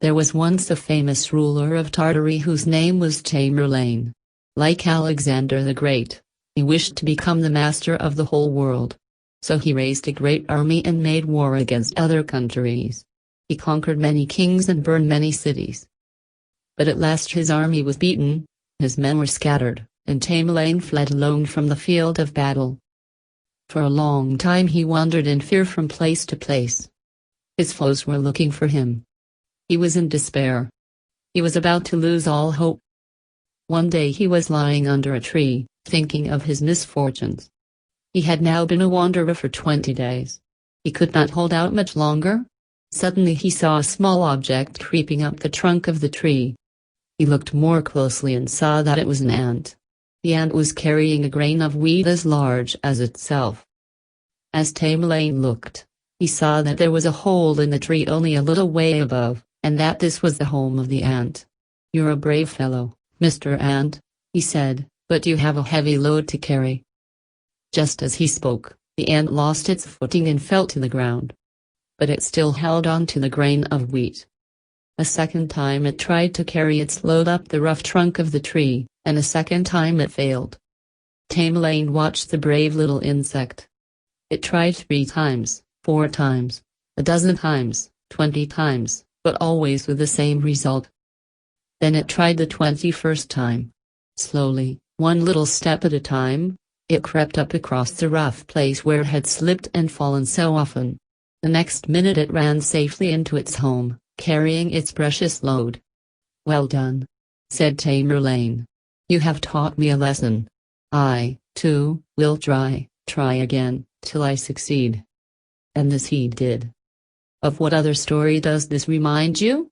There was once a famous ruler of Tartary whose name was Tamerlane. Like Alexander the Great, he wished to become the master of the whole world. So he raised a great army and made war against other countries. He conquered many kings and burned many cities. But at last his army was beaten, his men were scattered, and Tamerlane fled alone from the field of battle. For a long time he wandered in fear from place to place. His foes were looking for him. He was in despair. He was about to lose all hope. One day he was lying under a tree, thinking of his misfortunes. He had now been a wanderer for 20 days. He could not hold out much longer. Suddenly he saw a small object creeping up the trunk of the tree. He looked more closely and saw that it was an ant. The ant was carrying a grain of wheat as large as itself. As Tamerlane looked, he saw that there was a hole in the tree only a little way above, and that this was the home of the ant. "You're a brave fellow, Mr. Ant," he said, "but you have a heavy load to carry." Just as he spoke, the ant lost its footing and fell to the ground. But it still held on to the grain of wheat. A second time it tried to carry its load up the rough trunk of the tree, and a second time it failed. Tamerlane watched the brave little insect. It tried 3 times, 4 times, a dozen times, 20 times, but always with the same result. Then it tried the 21st time. Slowly, one little step at a time, it crept up across the rough place where it had slipped and fallen so often. The next minute it ran safely into its home, carrying its precious load. "Well done," said Tamerlane. "You have taught me a lesson. I, too, will try again, till I succeed." And this he did. Of what other story does this remind you?